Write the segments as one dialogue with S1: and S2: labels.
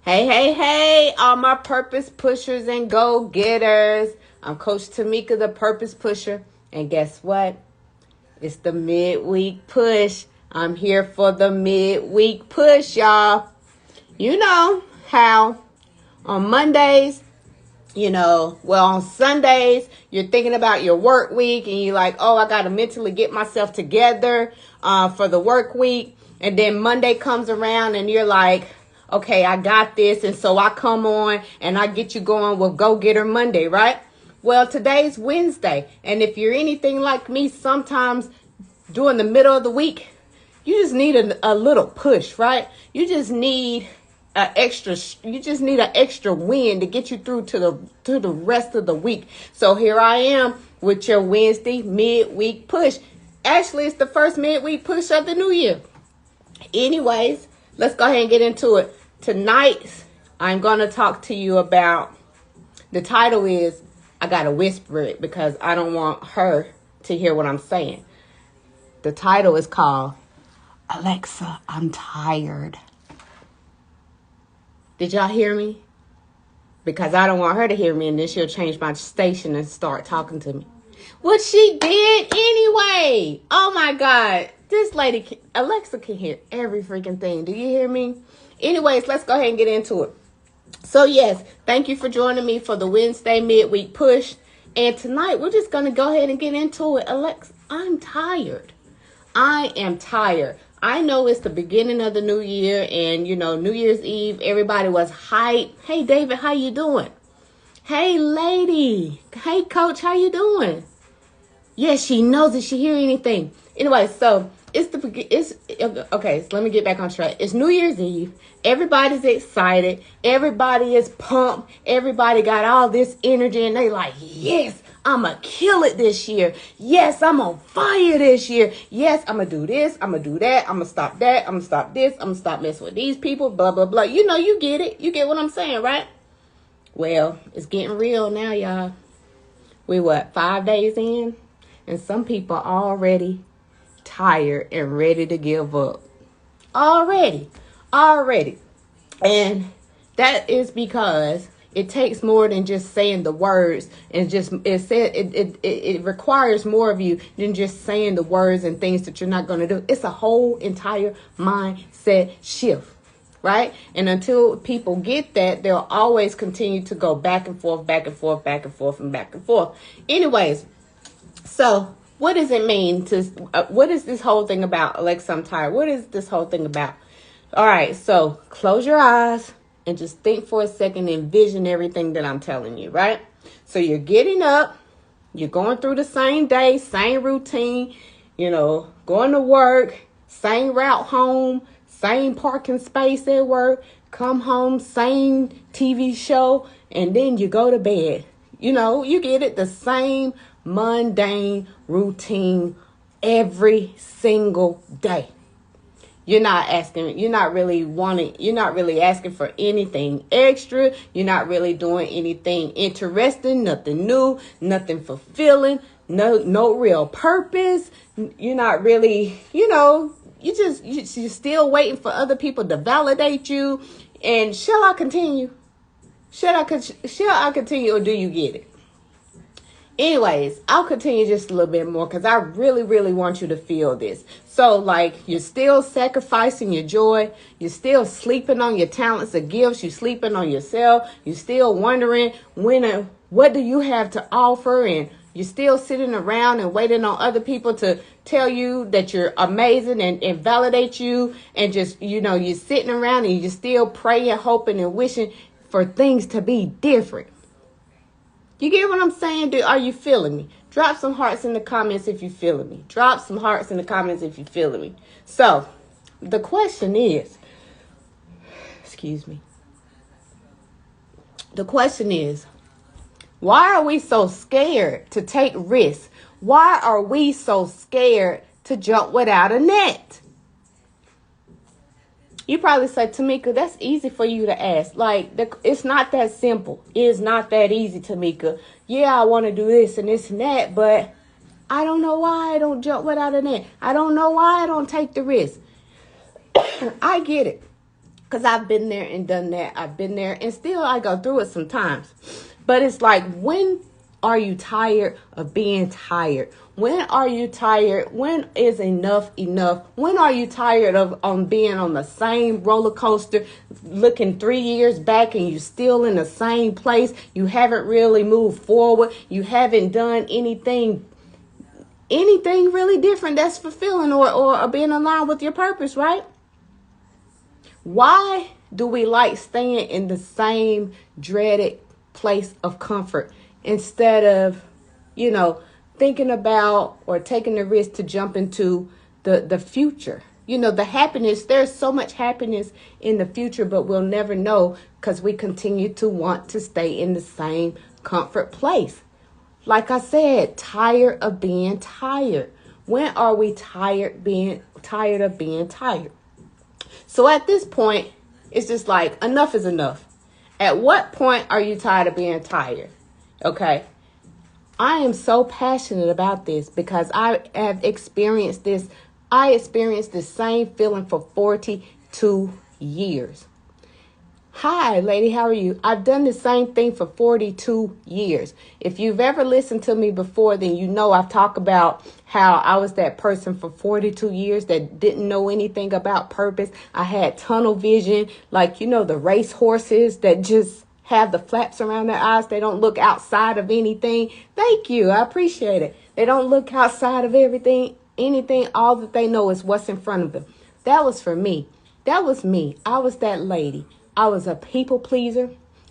S1: Hey, hey, hey, all my purpose pushers and go-getters. I'm Coach Tamika, the purpose pusher. And guess what? It's the midweek push. I'm here for the midweek push, y'all. You know how on Mondays, on Sundays, you're thinking about your work week and you're like, oh, I got to mentally get myself together for the work week. And then Monday comes around and you're like, okay, I got this. And so I come on and I get you going with Go Getter Monday, right? Well, today's Wednesday. And if you're anything like me, sometimes during the middle of the week, you just need a little push, right? You just need an extra win to get you through to the rest of the week. So here I am with your Wednesday midweek push. Actually, it's the first midweek push of the new year. Anyways, let's go ahead and get into it. Tonight, I'm going to talk to you about, the title is, I got to whisper it because I don't want her to hear what I'm saying. The title is called, Alexa, I'm tired. Did y'all hear me? Because I don't want her to hear me and then she'll change my station and start talking to me. What she did anyway. Oh my God. This lady, Alexa can hear every freaking thing. Do you hear me? Anyways, let's go ahead and get into it. So yes, thank you for joining me for the Wednesday midweek push. And tonight we're just going to go ahead and get into it. Alexa, I'm tired. I am tired. I know it's the beginning of the new year and, New Year's Eve, everybody was hyped. Hey, David, how you doing? Hey, lady. Hey, coach, how you doing? Yes, she knows if she hear anything. Anyway, so okay, so let me get back on track. It's New Year's Eve. Everybody's excited. Everybody is pumped. Everybody got all this energy and they like, yes, I'm going to kill it this year. Yes, I'm on fire this year. Yes, I'm going to do this. I'm going to do that. I'm going to stop that. I'm going to stop this. I'm going to stop messing with these people, blah, blah, blah. You get it. You get what I'm saying, right? Well, it's getting real now, y'all. We 5 days in? And some people are already tired and ready to give up. Already. And that is because it takes more than just saying the words, and it requires more of you than just saying the words and things that you're not going to do. It's a whole entire mindset shift, right? And until people get that, they'll always continue to go back and forth, back and forth, back and forth, and back and forth. Anyways, so what does it mean what is this whole thing about? Alexa, I'm tired. What is this whole thing about? All right, so close your eyes and just think for a second, envision everything that I'm telling you, right? So you're getting up, you're going through the same day, same routine, going to work, same route home, same parking space at work, come home, same TV show, and then you go to bed. You get it, the same mundane routine every single day. You're not really asking for anything extra. You're not really doing anything interesting, nothing new, nothing fulfilling, no real purpose. You're not really, you're still waiting for other people to validate you. And shall I continue? Shall I continue, or do you get it? Anyways, I'll continue just a little bit more because I really, really want you to feel this. So, you're still sacrificing your joy. You're still sleeping on your talents and gifts. You're sleeping on yourself. You're still wondering what do you have to offer? And you're still sitting around and waiting on other people to tell you that you're amazing and validate you. And just, you're sitting around and you're still praying, hoping, and wishing for things to be different. You get what I'm saying? Are you feeling me? Drop some hearts in the comments if you're feeling me. Drop some hearts in the comments if you're feeling me. So, the question is, why are we so scared to take risks? Why are we so scared to jump without a net? You probably say, Tamika, that's easy for you to ask. It's not that simple. It's not that easy, Tamika. Yeah, I want to do this and this and that, but I don't know why I don't jump without a net. I don't know why I don't take the risk. I get it. Because I've been there and done that. I've been there and still I go through it sometimes. But it's like, when are you tired of being tired? When are you tired? When is enough enough? When are you tired of being on the same roller coaster, looking 3 years back and you still in the same place? You haven't really moved forward. You haven't done anything really different that's fulfilling or being aligned with your purpose, right? Why do we like staying in the same dreaded place of comfort instead of, thinking about or taking the risk to jump into the future? The happiness, there's so much happiness in the future, but we'll never know because we continue to want to stay in the same comfort place. Like I said, tired of being tired. When are we tired of being tired? So at this point, it's just like, enough is enough. At what point are you tired of being tired? Okay. I am so passionate about this because I have experienced this. I experienced the same feeling for 42 years. Hi, lady, how are you? I've done the same thing for 42 years. If you've ever listened to me before, then you know I've talked about how I was that person for 42 years that didn't know anything about purpose. I had tunnel vision, like, the race horses that just have the flaps around their eyes. They don't look outside of anything. Thank you. I appreciate it. They don't look outside of anything. All that they know is what's in front of them. That was for me. That was me. I was that lady. I was a people pleaser.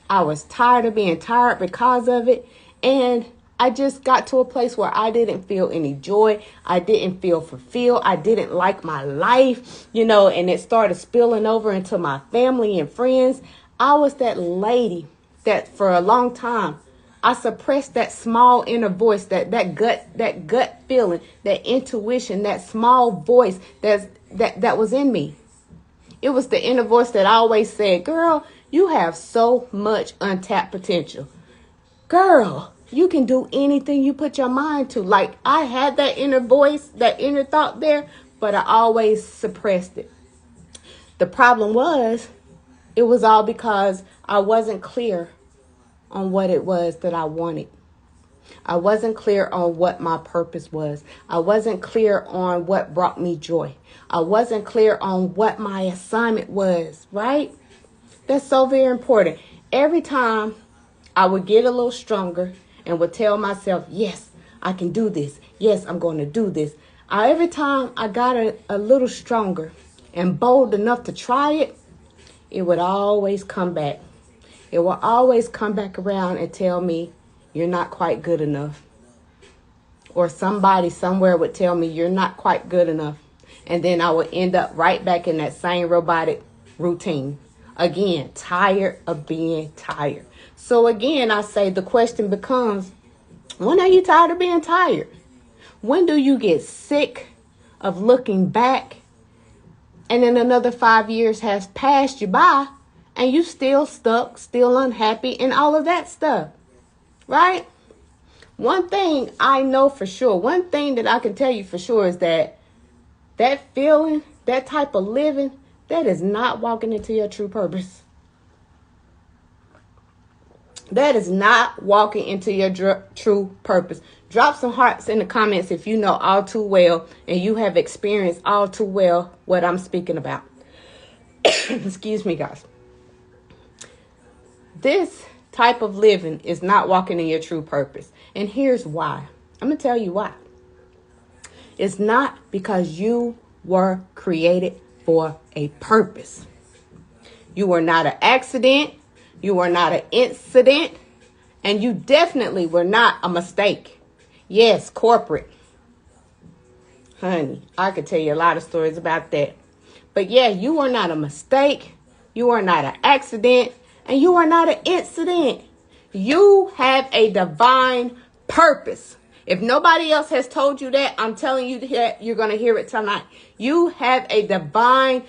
S1: I was tired of being tired because of it. And I just got to a place where I didn't feel any joy. I didn't feel fulfilled. I didn't like my life, and it started spilling over into my family and friends. I was that lady that for a long time, I suppressed that small inner voice, that gut feeling, that intuition, that small voice that was in me. It was the inner voice that always said, girl, you have so much untapped potential. Girl, you can do anything you put your mind to. Like, I had that inner voice, that inner thought there, but I always suppressed it. The problem was, it was all because I wasn't clear on what it was that I wanted. I wasn't clear on what my purpose was. I wasn't clear on what brought me joy. I wasn't clear on what my assignment was, right? That's so very important. Every time I would get a little stronger and would tell myself, yes, I can do this. Yes, I'm going to do this. Every time I got a little stronger and bold enough to try it, it would always come back. It will always come back around and tell me, you're not quite good enough. Or somebody somewhere would tell me, you're not quite good enough. And then I would end up right back in that same robotic routine. Again, tired of being tired. So again, I say the question becomes, when are you tired of being tired? When do you get sick of looking back and then another 5 years has passed you by and you still stuck, still unhappy and all of that stuff, right? One thing I know for sure, one thing that I can tell you for sure is that feeling, that type of living, that is not walking into your true purpose. That is not walking into your true purpose. Drop some hearts in the comments if you know all too well and you have experienced all too well what I'm speaking about. Excuse me, guys. This type of living is not walking in your true purpose. And here's why. I'm going to tell you why. It's not because you were created for a purpose. You were not an accident. You were not an incident. And you definitely were not a mistake. Yes, corporate. Honey, I could tell you a lot of stories about that. But yeah, you are not a mistake. You are not an accident. And you are not an incident. You have a divine purpose. If nobody else has told you that, I'm telling you that you're going to hear it tonight. You have a divine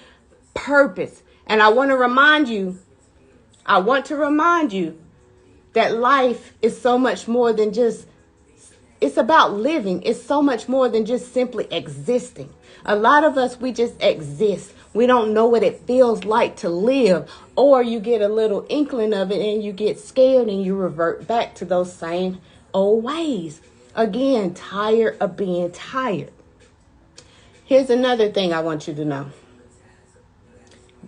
S1: purpose. And I want to remind you that life is so much more than just It's about living. It's so much more than just simply existing. A lot of us, we just exist. We don't know what it feels like to live, or you get a little inkling of it and you get scared and you revert back to those same old ways. Again, tired of being tired. Here's another thing I want you to know.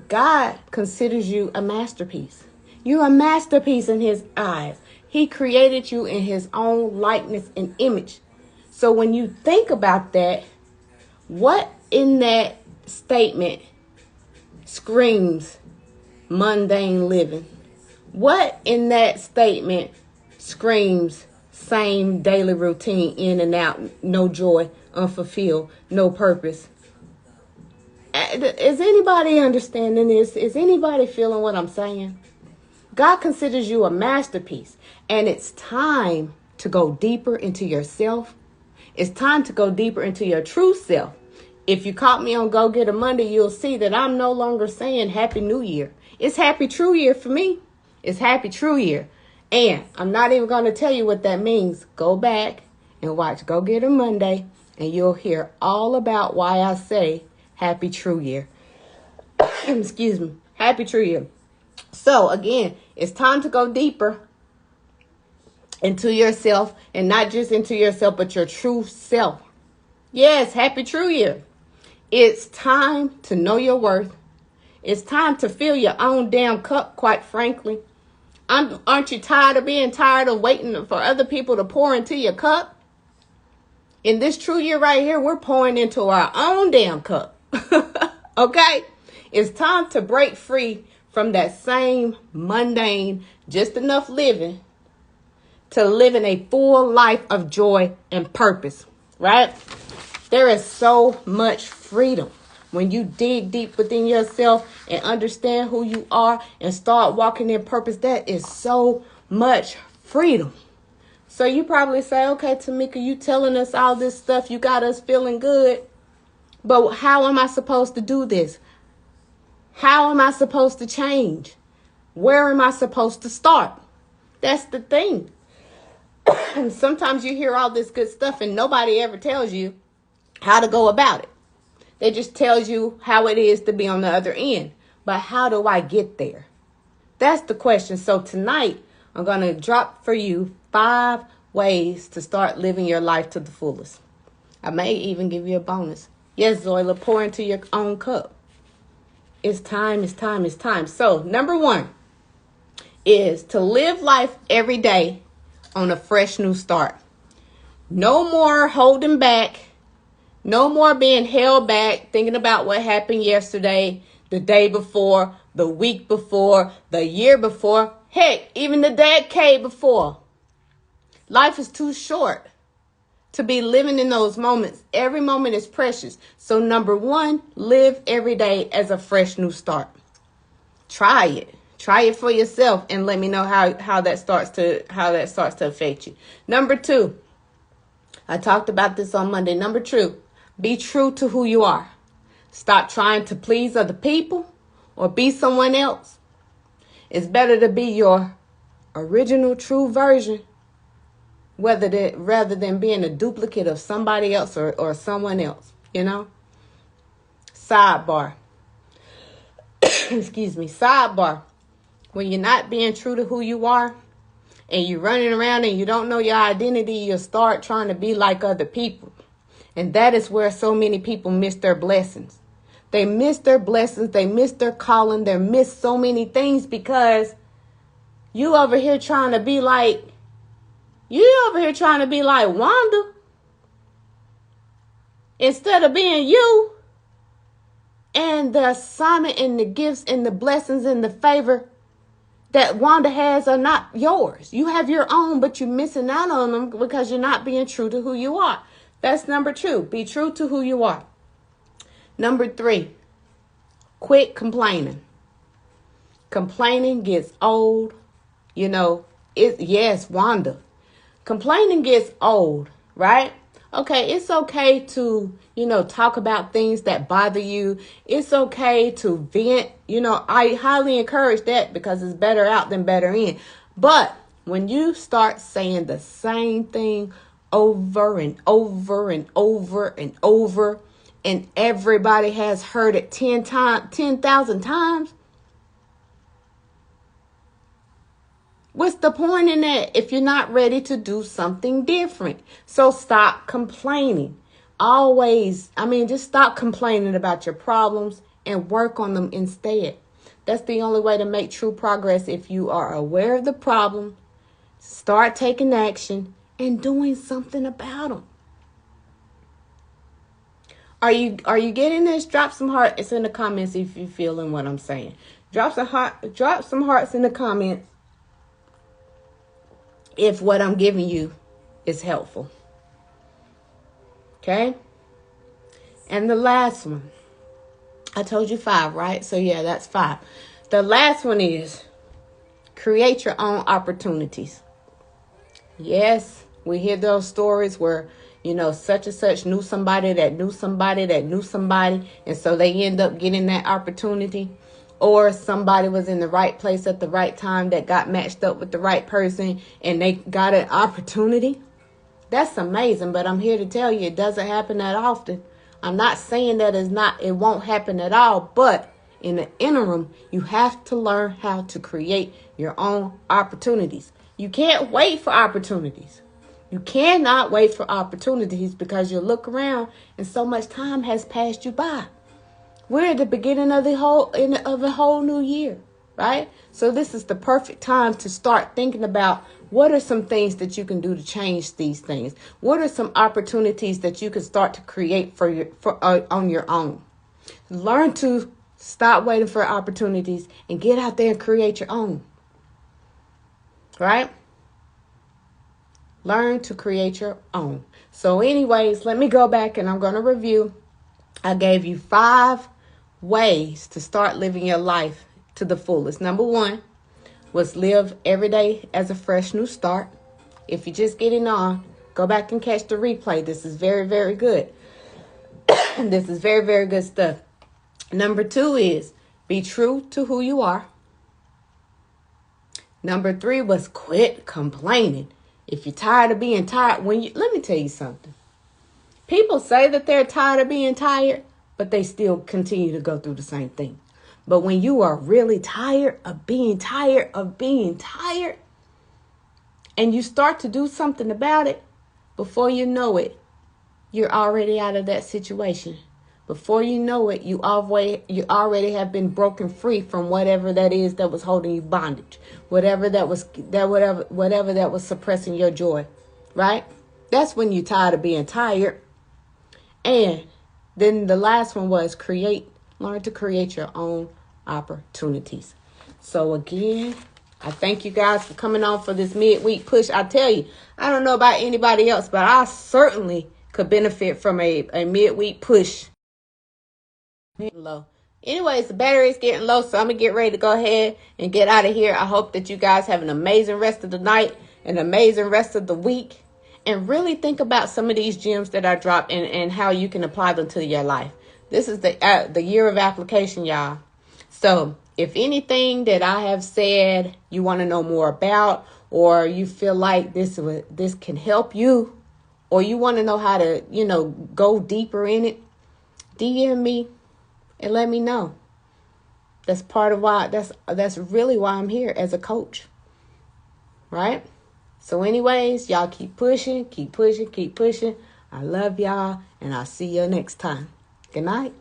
S1: God considers you a masterpiece. You're a masterpiece in his eyes. He created you in his own likeness and image. So when you think about that, what in that statement screams mundane living? What in that statement screams same daily routine, in and out, no joy, unfulfilled, no purpose? Is anybody understanding this? Is anybody feeling what I'm saying? God considers you a masterpiece, and it's time to go deeper into yourself. It's time to go deeper into your true self. If you caught me on Go Get It Monday, you'll see that I'm no longer saying Happy New Year. It's Happy True Year for me. It's Happy True Year. And I'm not even going to tell you what that means. Go back and watch Go Get It Monday, and you'll hear all about why I say Happy True Year. Excuse me. Happy True Year. So again, it's time to go deeper into yourself, and not just into yourself, but your true self. Yes, Happy True Year. It's time to know your worth. It's time to fill your own damn cup, quite frankly. Aren't you tired of being tired of waiting for other people to pour into your cup? In this true year right here, we're pouring into our own damn cup. Okay? It's time to break free from that same mundane, just enough living, to living a full life of joy and purpose, right? There is so much freedom when you dig deep within yourself and understand who you are and start walking in purpose. That is so much freedom. So you probably say, okay, Tamika, you telling us all this stuff. You got us feeling good. But how am I supposed to do this? How am I supposed to change? Where am I supposed to start? That's the thing. And sometimes you hear all this good stuff and nobody ever tells you how to go about it. They just tells you how it is to be on the other end. But how do I get there? That's the question. So tonight, I'm going to drop for you 5 ways to start living your life to the fullest. I may even give you a bonus. Yes, Zoila, pour into your own cup. It's time, it's time, it's time. So number 1 is to live life every day on a fresh new start. No more holding back. No more being held back, thinking about what happened yesterday, the day before, the week before, the year before, heck, even the decade before. Life is too short to be living in those moments. Every moment is precious. So number 1, live every day as a fresh new start. Try it. Try it for yourself and let me know how that starts to affect you. Number 2, I talked about this on Monday. Number 2, be true to who you are. Stop trying to please other people or be someone else. It's better to be your original true version rather than being a duplicate of somebody else or someone else, you know? Sidebar. Excuse me. Sidebar. When you're not being true to who you are and you're running around and you don't know your identity, you'll start trying to be like other people. And that is where so many people miss their blessings. They miss their blessings. They miss their calling. They miss so many things because you over here trying to be like Wanda instead of being you. And the assignment and the gifts and the blessings and the favor that Wanda has are not yours. You have your own, but you're missing out on them because you're not being true to who you are. That's number 2. Be true to who you are. Number 3, quit complaining. Complaining gets old. You know, yes, Wanda. Complaining gets old, right? Okay, it's okay to, talk about things that bother you. It's okay to vent. I highly encourage that because it's better out than better in. But when you start saying the same thing over and over and over and over, and everybody has heard it 10,000 times, what's the point in that if you're not ready to do something different? So stop complaining. Just stop complaining about your problems and work on them instead. That's the only way to make true progress. If you are aware of the problem, start taking action and doing something about them. Are you getting this? Drop some hearts in the comments if you're feeling what I'm saying. Drop some hearts in the comments if what I'm giving you is helpful. Okay? And the last one. I told you 5, right? So yeah, that's 5. The last one is create your own opportunities. Yes, we hear those stories where, such and such knew somebody that knew somebody that knew somebody. And so they end up getting that opportunity. Or somebody was in the right place at the right time that got matched up with the right person and they got an opportunity. That's amazing. But I'm here to tell you it doesn't happen that often. I'm not saying that it won't happen at all. But in the interim, you have to learn how to create your own opportunities. You can't wait for opportunities. You cannot wait for opportunities because you look around and so much time has passed you by. We're at the beginning of a whole new year, right? So this is the perfect time to start thinking about what are some things that you can do to change these things. What are some opportunities that you can start to create on your own? Learn to stop waiting for opportunities and get out there and create your own, right? Learn to create your own. So anyways, let me go back and I'm going to review. I gave you 5 ways to start living your life to the fullest. Number 1 was live every day as a fresh new start. If you're just getting on, go back and catch the replay. This is very, very good. This is very, very good stuff. Number 2 is be true to who you are. Number 3 was quit complaining. If you're tired of being tired, let me tell you something. People say that they're tired of being tired, but they still continue to go through the same thing. But when you are really tired of being tired, and you start to do something about it, before you know it, you're already out of that situation. Before you know it, you already have been broken free from whatever that is that was holding you bondage, whatever that was suppressing your joy, right? That's when you're tired of being tired. And then the last one was learn to create your own opportunities. So again, I thank you guys for coming on for this midweek push. I tell you, I don't know about anybody else, but I certainly could benefit from a midweek push. Low. Anyways, the battery is getting low, so I'm going to get ready to go ahead and get out of here. I hope that you guys have an amazing rest of the night, an amazing rest of the week, and really think about some of these gems that I dropped and how you can apply them to your life. This is the year of application, y'all. So if anything that I have said you want to know more about, or you feel like this can help you, or you want to know how to, go deeper in it, DM me and let me know. That's part of why, that's really why I'm here as a coach, right? So anyways, y'all keep pushing. I love y'all, and I'll see you next time. Good night.